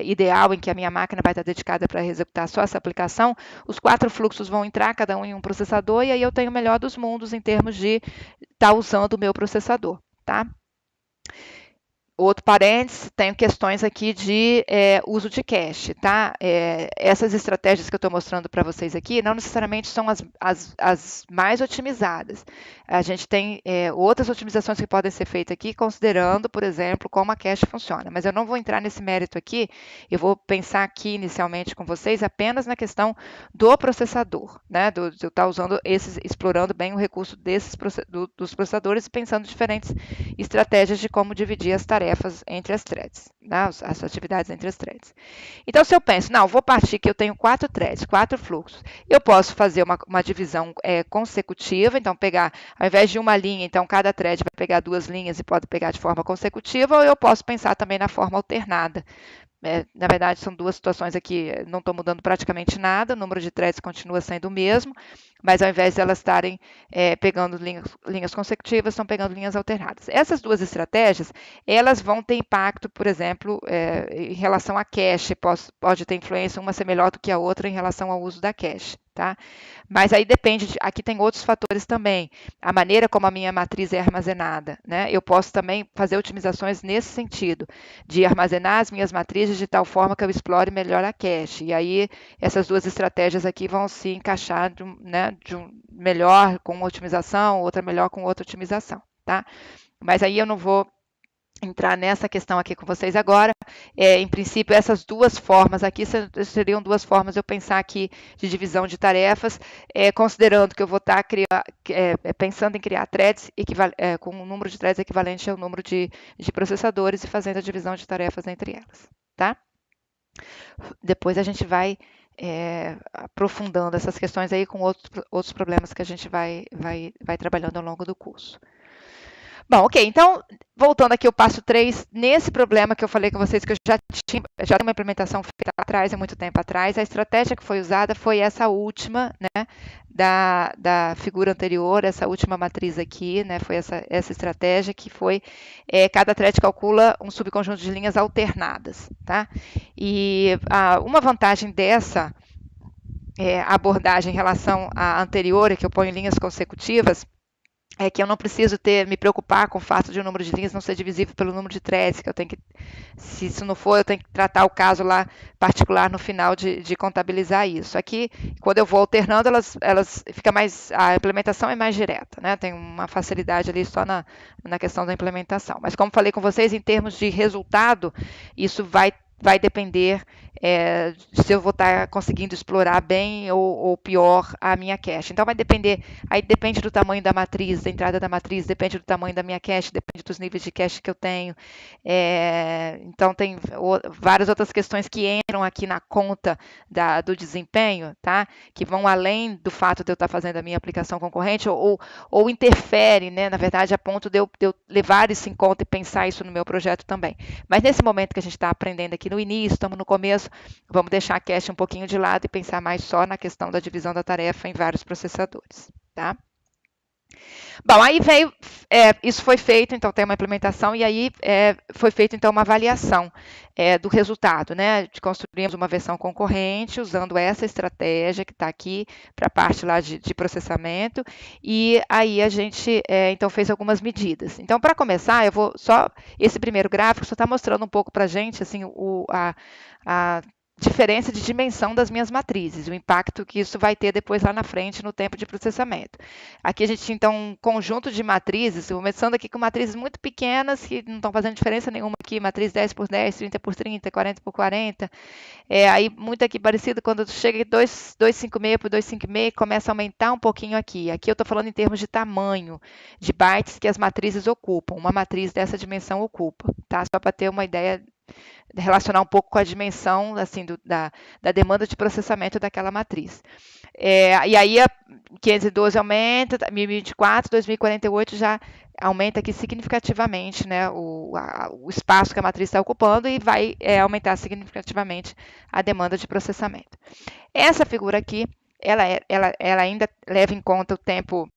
ideal em que a minha máquina vai estar dedicada para executar só essa aplicação, os 4 fluxos vão entrar, cada um em um processador, e aí eu tenho o melhor dos mundos em termos de estar usando o meu processador, tá? Outro parênteses, tenho questões aqui de uso de cache, tá? Essas estratégias que eu estou mostrando para vocês aqui não necessariamente são as mais otimizadas. A gente tem outras otimizações que podem ser feitas aqui, considerando, por exemplo, como a cache funciona. Mas eu não vou entrar nesse mérito aqui, eu vou pensar aqui inicialmente com vocês apenas na questão do processador, né? De eu estar usando explorando bem o recurso dos processadores e pensando diferentes estratégias de como dividir as tarefas entre as threads, né? As atividades entre as threads. Então, se eu penso, não, vou partir que eu tenho 4 threads, 4 fluxos, eu posso fazer uma divisão consecutiva, então pegar, ao invés de uma linha, então cada thread vai pegar 2 linhas e pode pegar de forma consecutiva, ou eu posso pensar também na forma alternada. Na verdade, são duas situações aqui, não estou mudando praticamente nada, o número de threads continua sendo o mesmo, mas ao invés de elas estarem pegando linhas consecutivas, estão pegando linhas alternadas. Essas duas estratégias, elas vão ter impacto, por exemplo, em relação a cache, pode ter influência, uma ser melhor do que a outra em relação ao uso da cache, tá? Mas aí depende, aqui tem outros fatores também, a maneira como a minha matriz é armazenada, né? Eu posso também fazer otimizações nesse sentido, de armazenar as minhas matrizes de tal forma que eu explore melhor a cache. E aí essas duas estratégias aqui vão se encaixar de um melhor com uma otimização, outra melhor com outra otimização, tá? Mas aí eu não vou entrar nessa questão aqui com vocês agora. Em princípio, essas duas formas aqui seriam duas formas de eu pensar aqui de divisão de tarefas, considerando que eu vou estar pensando em criar threads com um número de threads equivalente ao número de processadores e fazendo a divisão de tarefas entre elas, tá? Depois a gente vai aprofundando essas questões aí com outros problemas que a gente vai trabalhando ao longo do curso. Bom, ok, então, voltando aqui ao passo 3, nesse problema que eu falei com vocês, que eu já tinha uma implementação feita atrás, há muito tempo atrás, a estratégia que foi usada foi essa última, né, da figura anterior, essa última matriz aqui, né, foi essa estratégia que foi, cada thread calcula um subconjunto de linhas alternadas, tá? E uma vantagem dessa abordagem em relação à anterior, que eu ponho linhas consecutivas, é que eu não preciso me preocupar com o fato de o número de linhas não ser divisível pelo número de threads, que eu tenho que, se isso não for, eu tenho que tratar o caso lá particular no final de contabilizar isso. Aqui, quando eu vou alternando, fica mais, a implementação é mais direta, né? Tem uma facilidade ali só na questão da implementação. Mas como falei com vocês, em termos de resultado, isso vai depender se eu vou estar conseguindo explorar bem ou pior a minha cache. Então vai depender, aí depende do tamanho da matriz, da entrada da matriz, depende do tamanho da minha cache, depende dos níveis de cache que eu tenho. Então tem várias outras questões que entram aqui na conta do desempenho, tá? Que vão além do fato de eu estar fazendo a minha aplicação concorrente ou interfere, né? Na verdade, a ponto de eu levar isso em conta e pensar isso no meu projeto também. Mas nesse momento que a gente está aprendendo aqui no início, estamos no começo, vamos deixar a cache um pouquinho de lado e pensar mais só na questão da divisão da tarefa em vários processadores, tá? Bom, aí veio, isso foi feito, então tem uma implementação, e aí foi feita então uma avaliação do resultado, né? Construímos uma versão concorrente usando essa estratégia que está aqui para a parte lá de processamento, e aí a gente então fez algumas medidas. Então, para começar, eu vou só, esse primeiro gráfico só está mostrando um pouco para a gente assim, a diferença de dimensão das minhas matrizes, o impacto que isso vai ter depois lá na frente no tempo de processamento. Aqui a gente tinha, então, um conjunto de matrizes, começando aqui com matrizes muito pequenas, que não estão fazendo diferença nenhuma aqui, matriz 10 por 10, 30 por 30, 40 por 40. Aí, muito aqui parecido, quando chega 256 por 256, começa a aumentar um pouquinho aqui. Aqui eu estou falando em termos de tamanho, de bytes que as matrizes ocupam. Uma matriz dessa dimensão ocupa, tá? Só para ter uma ideia, relacionar um pouco com a dimensão assim, da demanda de processamento daquela matriz. E aí a 512 aumenta, 1024, 2048 já aumenta aqui significativamente, né, o espaço que a matriz está ocupando e vai aumentar significativamente a demanda de processamento. Essa figura aqui, ela ainda leva em conta o tempo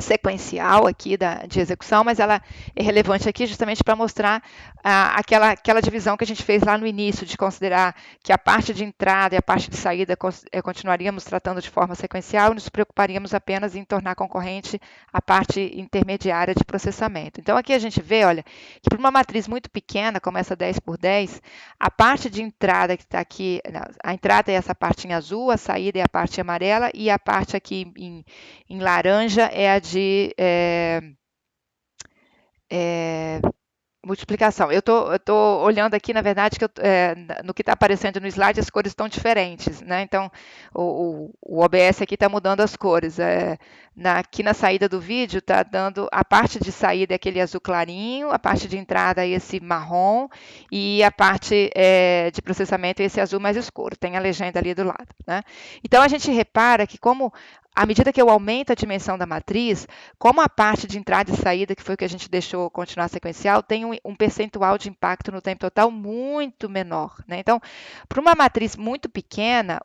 sequencial aqui de execução, mas ela é relevante aqui justamente para mostrar aquela divisão que a gente fez lá no início, de considerar que a parte de entrada e a parte de saída continuaríamos tratando de forma sequencial e nos preocuparíamos apenas em tornar concorrente a parte intermediária de processamento. Então aqui a gente vê, olha, que para uma matriz muito pequena, como essa 10 por 10, a parte de entrada que está aqui, a entrada é essa parte em azul, a saída é a parte amarela e a parte aqui em laranja é a de multiplicação. Eu tô olhando aqui, na verdade, que no que está aparecendo no slide, as cores estão diferentes, né? Então, o OBS aqui está mudando as cores. Aqui na saída do vídeo, está dando a parte de saída é aquele azul clarinho, a parte de entrada é esse marrom, e a parte de processamento é esse azul mais escuro. Tem a legenda ali do lado, né? Então, a gente repara que à medida que eu aumento a dimensão da matriz, como a parte de entrada e saída, que foi o que a gente deixou continuar sequencial, tem um percentual de impacto no tempo total muito menor, né? Então, para uma matriz muito pequena,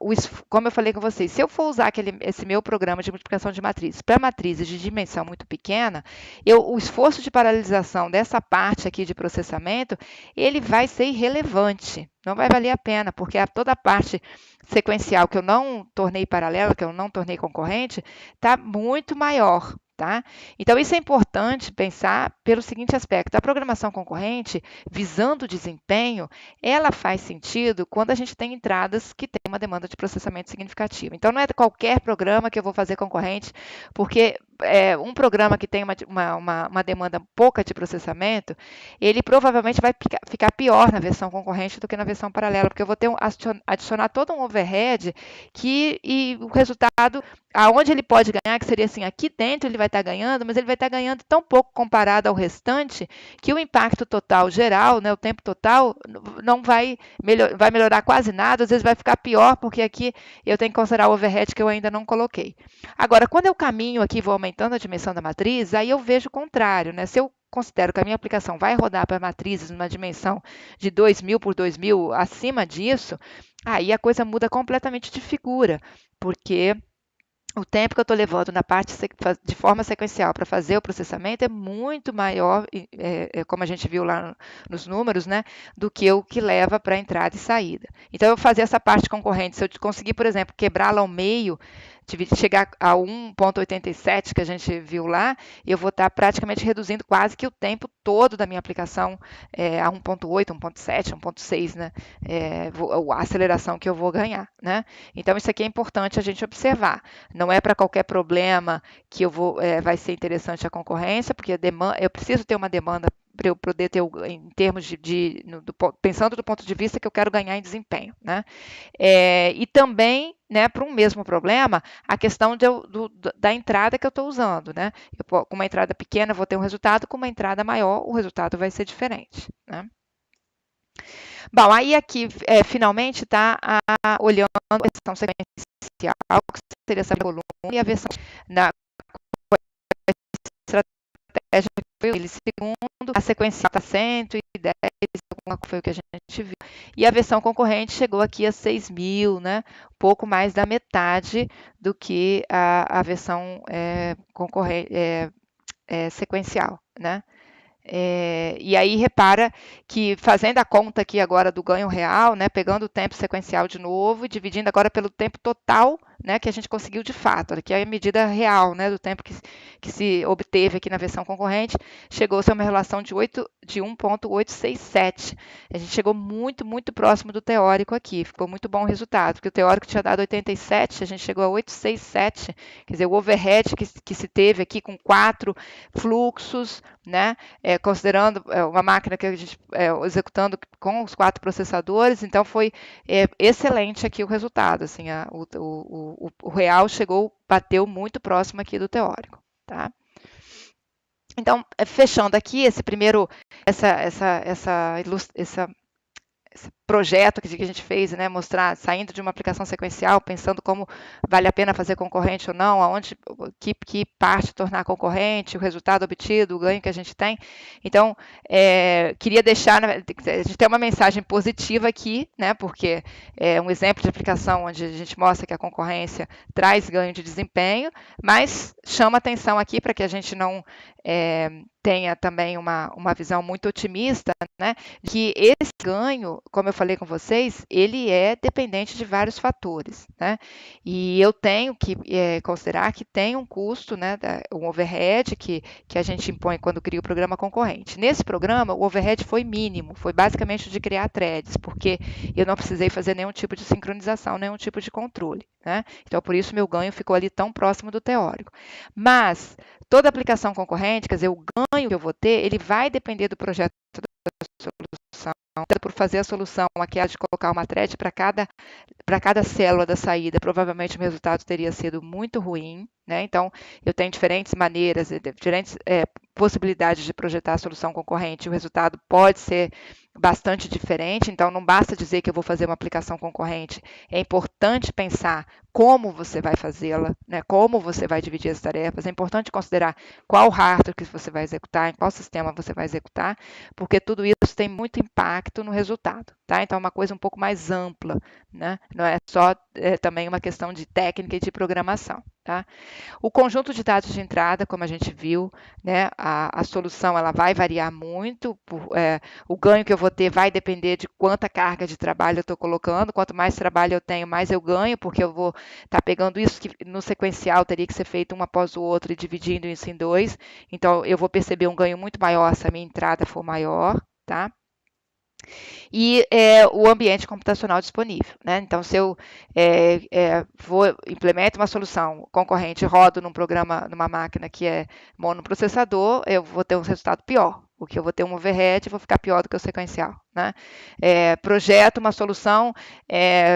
como eu falei com vocês, se eu for usar esse meu programa de multiplicação de matrizes para matrizes de dimensão muito pequena, o esforço de paralelização dessa parte aqui de processamento, ele vai ser irrelevante. Não vai valer a pena, porque toda a parte sequencial que eu não tornei paralela, que eu não tornei concorrente, está muito maior. Tá? Então, isso é importante pensar pelo seguinte aspecto: a programação concorrente, visando o desempenho, ela faz sentido quando a gente tem entradas que têm uma demanda de processamento significativa. Então, não é qualquer programa que eu vou fazer concorrente, porque um programa que tem uma demanda pouca de processamento, ele provavelmente vai ficar pior na versão concorrente do que na versão paralela, porque eu vou adicionar todo um overhead e o resultado, aonde ele pode ganhar, que seria assim, aqui dentro ele vai estar ganhando, mas ele vai estar ganhando tão pouco comparado ao restante, que o impacto total geral, né, o tempo total, não vai melhorar quase nada, às vezes vai ficar pior, porque aqui eu tenho que considerar o overhead que eu ainda não coloquei. Agora, quando eu caminho aqui e vou aumentando a dimensão da matriz, aí eu vejo o contrário, né? Se eu considero que a minha aplicação vai rodar para matrizes numa dimensão de 2000 por 2000, acima disso, aí a coisa muda completamente de figura, porque o tempo que eu estou levando na parte de forma sequencial para fazer o processamento é muito maior, como a gente viu lá nos números, né, do que o que leva para entrada e saída. Então, eu fazer essa parte concorrente, se eu conseguir, por exemplo, quebrá-la ao meio, chegar a 1,87 que a gente viu lá, eu vou estar praticamente reduzindo quase que o tempo todo da minha aplicação a 1,8, 1,7, 1,6, né? A aceleração que eu vou ganhar, né? Então, isso aqui é importante a gente observar. Não é para qualquer problema que vai ser interessante a concorrência, porque eu preciso ter uma demanda para eu poder ter, em termos pensando do ponto de vista que eu quero ganhar em desempenho, né? E também, né, para um mesmo problema, a questão da entrada que eu estou usando, né? Com uma entrada pequena, vou ter um resultado, com uma entrada maior, o resultado vai ser diferente, né? Bom, aí aqui, finalmente, está olhando a versão sequencial, que seria essa coluna, e a versão na estratégia que foi milisegundo, a sequencial está 110, foi o que a gente viu. E a versão concorrente chegou aqui a 6.000, né? Pouco mais da metade do que a versão concorrente, sequencial, né? E aí repara que fazendo a conta aqui agora do ganho real, né, pegando o tempo sequencial de novo e dividindo agora pelo tempo total, né, que a gente conseguiu de fato, aqui é a medida real, né, do tempo que se obteve aqui na versão concorrente, chegou-se a uma relação de 1,867. A gente chegou muito, muito próximo do teórico aqui, ficou muito bom o resultado, porque o teórico tinha dado 87, a gente chegou a 867, quer dizer, o overhead que se teve aqui com 4 fluxos, né, considerando uma máquina que a gente executando com os 4 processadores, então foi excelente aqui o resultado, assim, o real bateu muito próximo aqui do teórico, tá? Então, fechando aqui esse projeto que a gente fez, né, mostrar, saindo de uma aplicação sequencial, pensando como vale a pena fazer concorrente ou não, que parte tornar concorrente, o resultado obtido, o ganho que a gente tem. Então, queria deixar, a gente tem uma mensagem positiva aqui, né, porque é um exemplo de aplicação onde a gente mostra que a concorrência traz ganho de desempenho, mas chama atenção aqui para que a gente não tenha também uma visão muito otimista, né, que esse ganho, como eu falei com vocês, ele é dependente de vários fatores, né, e eu tenho que considerar que tem um custo, né, um overhead que a gente impõe quando cria o programa concorrente. Nesse programa, o overhead foi mínimo, foi basicamente o de criar threads, porque eu não precisei fazer nenhum tipo de sincronização, nenhum tipo de controle, né, então por isso meu ganho ficou ali tão próximo do teórico. Mas toda aplicação concorrente, quer dizer, o ganho que eu vou ter, ele vai depender do projeto da solução, por fazer a solução, aquela de colocar uma thread para cada célula da saída, provavelmente o resultado teria sido muito ruim, né? Então, eu tenho diferentes maneiras, diferentes possibilidades de projetar a solução concorrente, o resultado pode ser bastante diferente, então não basta dizer que eu vou fazer uma aplicação concorrente, é importante pensar como você vai fazê-la, né? Como você vai dividir as tarefas, é importante considerar qual hardware que você vai executar, em qual sistema você vai executar, porque tudo isso tem muito impacto no resultado, tá? Então é uma coisa um pouco mais ampla, né? Não é só também uma questão de técnica e de programação, tá? O conjunto de dados de entrada, como a gente viu, né, a solução ela vai variar muito, o ganho que eu vou ter vai depender de quanta carga de trabalho eu estou colocando, quanto mais trabalho eu tenho, mais eu ganho, porque eu vou estar pegando isso que no sequencial teria que ser feito um após o outro e dividindo isso em 2, então eu vou perceber um ganho muito maior se a minha entrada for maior, tá? E o ambiente computacional disponível, né? Então, se eu implemento uma solução concorrente, rodo num programa, numa máquina que é monoprocessador, eu vou ter um resultado pior, porque eu vou ter um overhead e vou ficar pior do que o sequencial, né? Projeto uma solução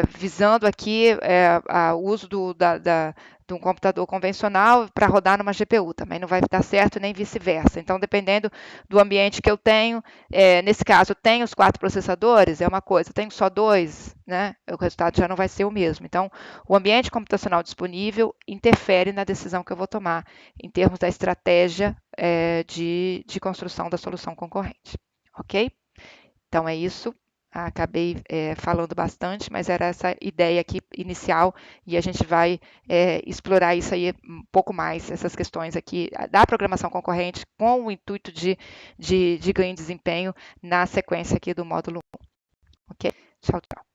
visando aqui o uso de um computador convencional para rodar numa GPU, também não vai dar certo nem vice-versa. Então, dependendo do ambiente que eu tenho, nesse caso, eu tenho os 4 processadores, é uma coisa, eu tenho só 2, né? O resultado já não vai ser o mesmo. Então, o ambiente computacional disponível interfere na decisão que eu vou tomar em termos da estratégia de construção da solução concorrente, ok? Então, é isso. Acabei falando bastante, mas era essa ideia aqui inicial e a gente vai explorar isso aí um pouco mais, essas questões aqui da programação concorrente com o intuito de ganho de desempenho na sequência aqui do módulo 1. Ok? Tchau, tchau.